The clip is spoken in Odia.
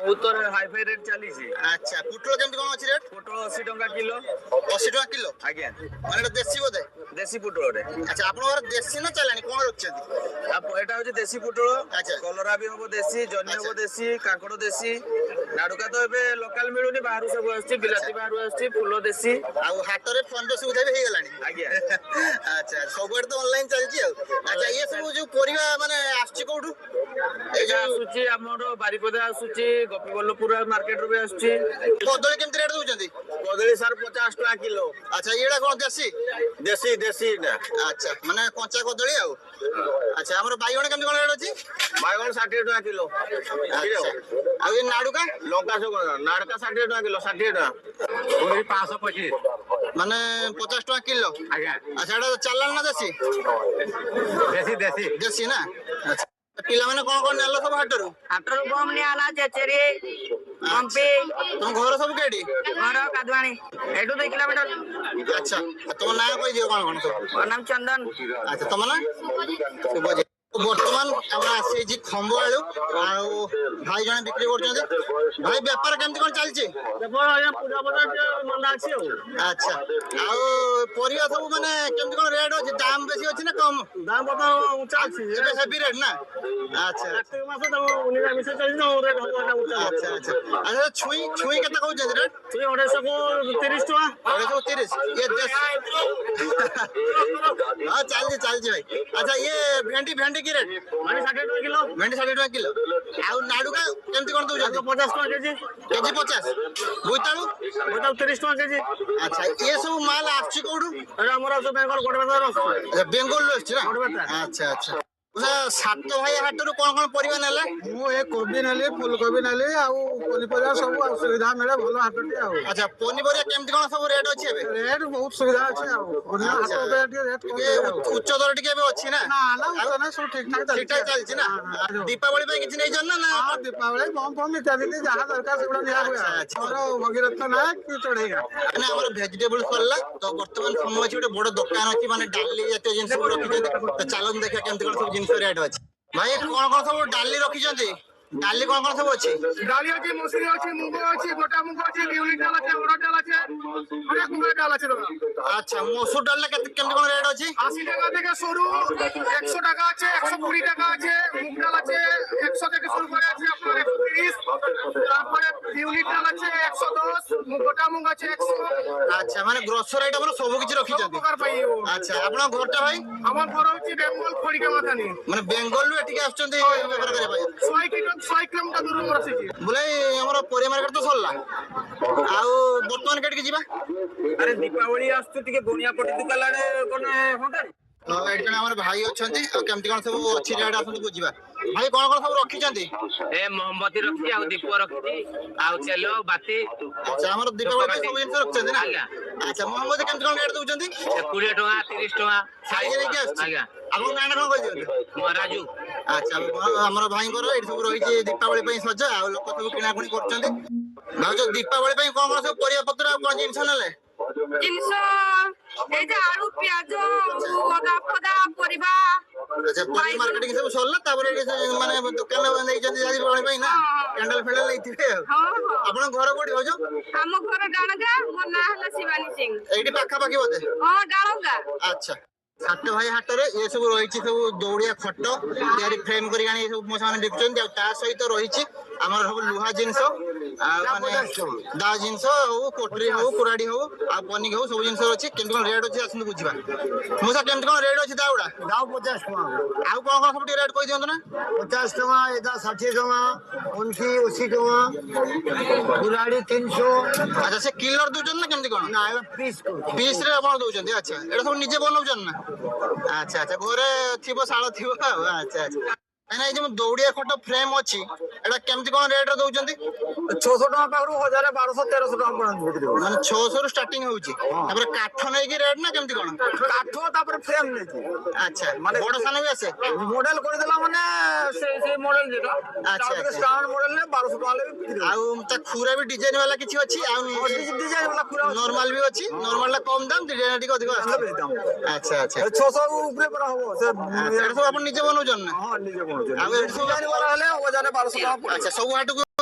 ବହୁତ ହାଇଫାଇ ରେଟ୍ ଚାଲିଛି। ଆଚ୍ଛା ପୋଟଳ କେମିତି କଣ ଅଛି ରେଟ୍? ପୋଟଳ 80 ଟଙ୍କା କିଲୋ। 80 ଟଙ୍କା କିଲୋ? ଆଜ୍ଞା। ମାନେ ଏଟା ଦେଶୀ ବୋଧେ? ଦେଶୀ ପୋଟଳଟେ। ଆଚ୍ଛା ଆପଣଙ୍କର ଦେଶୀ ନା ଚାଲାଣି କଣ ରଖିଛନ୍ତି? ଏଟା ହଉଛି ଦେଶୀ ପୋଟଳ। ଆଚ୍ଛା। କଲରା ବି ହବ ଦେଶୀ, ଜହ୍ନି ହବ ଦେଶୀ, କାଙ୍କଡ ଦେଶୀ। ନାଡୁକା ତ ଏବେ ଲୋକାଲ ମିଳୁନି, ବାହାରୁ ସବୁ ଆସୁଛି। ବିଲାତି ବାହାରୁ ଆସୁଛି, ଫୁଲ ଦେଶୀ। ଆଉ ହାଟରେ ଫୋନ ପେ ସୁବିଧା ବି ହେଇଗଲାଣି। ଆଜ୍ଞା। ଆଚ୍ଛା ସବୁଆଡେ ତ ଅନଲାଇନ ଚାଲିଛି ଆଉ। ଆଚ୍ଛା ଇଏ ସବୁ ଯୋଉ ପରିବା ମାନେ ଆସୁଛି କୋଉଠୁ? ଏଇଟା ଆସୁଛି ଆମର ବାରିପଦା ଆସୁଛି, ଗୋପୀବଲ୍ଲଭପୁର ମାର୍କେଟ ରୁ ବି ଆସୁଛି। କଦଳୀ କେମିତି ରେଟ୍ ଦଉଛନ୍ତି? କଦଳୀ ସାର୍ 50 ଟଙ୍କା କିଲୋ। ଆଚ୍ଛା ଇଏଟା କଣ ଦେଶୀ? ଦେଶୀ ଦେଶୀ ଏଇଟା। ଆଚ୍ଛା ମାନେ କଞ୍ଚା କଦଳୀ ଆଉ। ଆଚ୍ଛା ଆମର ବାଇଗଣ କେମିତି କଣ ରେଟ୍ ଅଛି? ବାଇଗଣ 60 ଟଙ୍କା କିଲୋ। ଆଚ୍ଛା ଆଉ ଏ ନାଡୁକା? ଲଙ୍କା ସବୁ ନାଡକା 60 ଟଙ୍କା କିଲୋ, 60 ଟଙ୍କା। ପୁରୀ 525। ମାନେ 50 ଟଙ୍କା କିଲୋ। ଆଜ୍ଞା। ଆଚ୍ଛା ଏଟା ଚାଲାଣ ନା ଦେଶୀ? ଦେଶୀ ଦେଶୀ। ଦେଶୀ ନା? ଆଚ୍ଛା ପିଲାମାନେ କଣ କଣ ନେଲ ସବୁ ହାଟରୁ? ହାଟରୁ ଗମ୍ ନିଆ ହେଲା, ଚେଚେରି, ମମ୍ପି। ତମ ଘର ସବୁ କେଠି? ଘର କାଦୁଆଣି, ଏଠୁ 2 କିଲୋମିଟର। ଆଚ୍ଛା ତମ ନାଁ କହିଦିଅ କଣ କଣ ସବୁ? ମୋ ନାମ ଚନ୍ଦନ। ଆଚ୍ଛା ତମ ନାଁ? ଶୁଭଜିତ। ବର୍ତ୍ତମାନ ଆମର ଆସିଯାଇଛି ଖମ୍ବ ଆଳୁ, ଆଉ ଭାଇ ଜଣେ ବିକ୍ରି କରୁଛନ୍ତି। ଭାଇ ବେପାର କେମିତି କଣ ଚାଲିଛି? ମନ୍ଦା ଅଛି ଆଉ। ଆଚ୍ଛା ଆଉ ପରିବା ସବୁ ମାନେ କେମିତି କଣ ରେଟ୍ ଅଛି? ଦାମ ବେଶୀ ଅଛି ନା କମ? ଦାମ ବର୍ତ୍ତମାନ ଉଞ୍ଚା ଅଛି। ଏବେ ହେଭି ରେଟ୍ ନା? ଆଚ୍ଛା କାର୍ତ୍ତିକ ମାସ ତମ ନିରାମିଷ ଚାଲିଛି, ତମ ରେଟ୍ ହବ ଏଇଟା ଉଞ୍ଚା। ଆଚ୍ଛା ଆଚ୍ଛା ଆଚ୍ଛା ଛୁଇଁ ଛୁଇଁ କେତେ କହୁଛନ୍ତି ରେଟ୍? ଛୁଇଁ 250 କୁ 30 ଟଙ୍କା। 230 ଇଏ ଦେଶୀ। ହଁ ଚାଲିଛି ଚାଲିଛି ଭାଇ। ଆଚ୍ଛା ଇଏ ଭେଣ୍ଡି ଭେଣ୍ଡି କି ରେଟ୍? ମାନେ 60 ଟଙ୍କା କିଲୋ। ଭେଣ୍ଡି 60 ଟଙ୍କା କିଲୋ। ଆଉ ନାଡୁକା କେମିତି କଣ ଦଉଛନ୍ତି? 50 ଟଙ୍କା କେଜି। କେଜି 50। ବୋଇତାଳୁ? ବୋଇତାଳୁ 30 ଟଙ୍କା କେଜି। ଆଚ୍ଛା ଇଏ ସବୁ ମାଲ ଆସୁଛି କୋଉଠୁ? ଏଇଟା ଆମର ଆସୁଛି ବେଙ୍ଗଲ ଗୋଟେବେତାରୁ ଆସୁଛି। ବେଙ୍ଗଲରୁ ଆସୁଛି ନା? ଆଚ୍ଛା ଆଚ୍ଛା ସାତ ଭାଇ ହାଟରୁ କଣ କଣ ପରିବା ନେଲେ? ମୁଁ ଏ କୋବି ନେଲି, ଫୁଲକୋବି ନେଲି, ଆଉ ପନିପରିବା ସବୁ ସୁବିଧା ମିଳେ, ଭଲ ହାଟଟି ଆଉ। ଆଚ୍ଛା ପନିପରିବା କେମିତି କଣ ସବୁ ରେଟ୍ ଅଛି ଏବେ? ରେଟ୍ ବହୁତ ସୁବିଧା ଅଛି ଆଉ। ଅନ୍ୟ ହାଟ ଅପେକ୍ଷା ଟିକେ ରେଟ୍ କମ ଟିକେ ଉଚ୍ଚ ଦର ଟିକେ ଏବେ ଅଛି ନା? ନା ନା ଉଚ୍ଚ ନାହିଁ, ସବୁ ଠିକ ଠାକ ଠିକ ଠାକ ଚାଲିଛି ନା? ଦୀପାବଳି ପାଇଁ କିଛି ନେଇଛନ୍ତି ନା? ହଁ ଦୀପାବଳି ବମ୍ ଫମ୍ ଇତ୍ୟାଦି ଯାହା ଦରକାର ସେଗୁଡ଼ା ନିଆ ହୁଏ। ଆମର ଭଗୀରଥ ନାୟକ କି ଚଢେଇଗା। ମାନେ ଆମର ଭେଜିଟେବୁଲ ସରିଲା ତ ବର୍ତ୍ତମାନ ସମୟ ଅଛି, ଗୋଟେ ବଡ ଦୋକାନ ଅଛି, ମାନେ ଡାଲି ଜାତୀୟ ଜିନିଷ ସବୁ ରଖିଛନ୍ତି। ତ ଚାଲନ୍ତୁ ଦେଖିବା କେମିତି କଣ ସବୁ ଜିନିଷ ରେଟ୍ ଅଛି। ଭାଇ କଣ କଣ ସବୁ ଡାଲି ରଖିଛନ୍ତି? ଡାଲି କଣ କଣ ସବୁ ଅଛି? ডালি আছে, মসুরি আছে, মুগ আছে, গোটা মুগ আছে, বিউলি ডাল আছে, অড়হর ডাল আছে, অনেক মুগের ডাল আছে দাদা। আচ্ছা মসুর ডালটা কেমন কোন রেট আছে? 80 টাকা থেকে শুরু, 100 টাকা আছে, 120 টাকা আছে, মুগ ডাল আছে 100 থেকে শুরু করে আছে আপনার 130, তারপরে বিউলি ডাল আছে 110, গোটা মুগ আছে 100। আচ্ছা মানে গ্রোসারি আইটেম সব কিছু রখিଛନ୍ତି। প্রকার পাইব। আচ্ছা আপনার ঘরটা ভাই? আমার ঘর হচ্ছে বেঙ্গল খড়িকা মাথানি। মানে বেঙ্গলରୁ এଠିକି ଆସୁଛନ୍ତି ବେପାର କରିବା ପାଇଁ? 100 কিলোমিটার দূরରୁ ଆସିଛି। ବୋଲେ ଆମର ପରିବା ମାର୍କେଟ ତ ସରିଲା, ଆଉ ବର୍ତ୍ତମାନ କେଠିକି ଯିବା? ଆରେ ଦୀପାବଳି ଆସୁଛି, ଟିକେ ଗୁଣିଆ ପଟି ଦୋକାନ ଆଡେ କଣ ହୁଅନ୍ତା? ଏଠି ଜଣେ ଆମର ଭାଇ ଅଛନ୍ତି, ଆଉ କେମିତି କଣ ସବୁ ଅଛି ରେଟ୍ ଆସନ୍ତୁ ବୁଝିବା। ଭାଇ କଣ କଣ ସବୁ ରଖିଛନ୍ତି? ଏ ମହମବତୀ ରଖିଛି, ଆଉ ଦୀପ ରଖିଛି, ଆଉ ତେଲ ବାତି। ଆଚ୍ଛା ଆମର ଦୀପାବଳି ପାଇଁ ସବୁ ଜିନିଷ ରଖିଛନ୍ତି ନା? ଆଜ୍ଞା। ଆଚ୍ଛା ମହମବତୀ କେମିତି କଣ ରେଟ୍ ଦଉଛନ୍ତି? 20 ଟଙ୍କା 30 ଟଙ୍କା ସାଇଜ ନେଇକି ଆସୁଛି। ଆଜ୍ଞା। ଆପଣଙ୍କ ନାଁ କଣ କହିଦିଅନ୍ତୁ? ମହାରାଜୁ। ଆଚ୍ଛା ଆମର ଭାଇଙ୍କର ଏଇଠି ସବୁ ରହିଛି ଦୀପାବଳି ପାଇଁ ସଜ, ଆଉ ଲୋକ ସବୁ କିଣାକୁଣି କରୁଛନ୍ତି। ଭାଉଜ ଦୀପାବଳି ପାଇଁ କଣ କଣ ସବୁ ପରିବା ପତ୍ର ଆଉ କଣ ଜିନିଷ ନେଲେ? ଜିନିଷ এই যে আলু, পিঁয়াজ, ଅଦା ଫଦା, ପରିବା। ଆଚ୍ଛା ପରିବା ମାର୍କେଟିଂ ସବୁ ସରିଲା, ତାପରେ ଏଠି ମାନେ ଦୋକାନ ନେଇଛନ୍ତି ଦୀପାବଳି ପାଇଁ ନା? କ୍ୟାଣ୍ଡେଲ ଫ୍ୟାଣ୍ଡେଲ ନେଇଥିବେ ଆଉ। ହଁ ହଁ। ଆପଣଙ୍କ ଘର କୋଉଠି ଭାଉଜ? ଆମ ଘର ଡାଣଗା, ମୋ ନାଁ ହେଲା ଶିବାନୀ ସିଂ। ଏଇଠି ପାଖାପାଖି ବୋଧେ? ହଁ ଡାଣଗା। ଆଚ୍ଛା ସାତ ଭାଇ ହାଟରେ ଏ ସବୁ ରହିଛି, ସବୁ ଦୌଡିଆ ଖଟ ତିଆରି ଫ୍ରେମ କରି ଆଣି ସବୁ ସେମାନେ ବିକୁଛନ୍ତି। ଆଉ ତା ସହିତ ରହିଛି ଆମର ସବୁ ଲୁହା ଜିନିଷ, ଆଉ ମାନେ ଦା ଜିନିଷ ହଉ, କୋଟରୀ ହଉ, କୁରାଡି ହଉ, ଆଉ ପନିକି ହଉ, ସବୁ ଜିନିଷ ଅଛି। କେମିତି କଣ ରେଟ୍ ଅଛି ଆସନ୍ତୁ ବୁଝିବା। ମୁଁ ସାର୍ କେମିତି କଣ ରେଟ୍ ଅଛି ଦା ଗୁଡା? দাও 50 টাকা। ଆଉ କଣ କଣ ସବୁ ଟିକେ ରେଟ୍ କହିଦିଅନ୍ତୁ ନା? 50 টাকা, এটা 60 টাকা, অনকি 80 টাকা, গুলাড়ি 300। ଆଚ୍ଛା ସେ କିଲର ଦଉଛନ୍ତି ନା କେମିତି କଣ? না এটা পিস করছি। ପିସ୍ ରେ ଆପଣ ଦଉଛନ୍ତି? ଆଚ୍ଛା ଏଇଟା ସବୁ ନିଜେ ବନଉଛନ୍ତି ନା? ଆଚ୍ଛା ଆଚ୍ଛା ଘରେ ଥିବ ଶାଳ ଥିବ ଆଉ। ଆଚ୍ଛା ଆଚ୍ଛା କାହିଁକିନା ଏଇ ଯୋଉ ଦୌଡିଆ ଖଟ ଫ୍ରେମ ଅଛି, ଏଇଟା କେମିତି କଣ ରେଟ୍ ରେ ଦଉଛନ୍ତି? 600 টাকা পাখରୁ 1000, 1200, 1300 টাকা পর্যন্ত বিক্রি হচ্ছে। ମାନେ 600 ରୁ ଷ୍ଟାର୍ଟିଂ ହଉଛି, ତାପରେ କାଠ ନେଇକି ରେଟ୍ ନା କେମିତି କଣ? কাঠ তারপরে ফ্রেম নেই। ଆଚ୍ଛା ମାନେ ବଡ ସାନ ବି ଆସେ? মডেল করে দিলাম মানে সেই মডেল যেটা আচ্ছা, তারপরে আচ্ছা। স্ট্যান্ডার্ড মডেল নে 1200 টাকা লাগে বিক্রি হচ্ছে। ଆଉ ତା ଖୁରା ବି ଡିଜାଇନ ବାଲା କିଛି ଅଛି, ଆଉ ডিজাইন वाला পুরো ନର୍ମାଲ ବି ଅଛି? ନର୍ମାଲ ଟା କମ ଦାମ, ଡିଜାଇନ ଟିକେ ଅଧିକ ଆସୁଛି। বেশি দাম। ଆଚ୍ଛା ଆଚ୍ଛା 600 উপরে করা হবো সে। ଆଚ୍ଛା ଏଇଟା ସବୁ ଆପଣ ନିଜେ ବନଉଛନ୍ତି ନା? হ্যাঁ নিজে বলছে। ଆଉ ଏଠି ସବୁ ডিজাইন वाला হলে 1000, 1200 টাকা পড়ে। ଆଚ୍ଛା ସବୁ ହାଟକୁ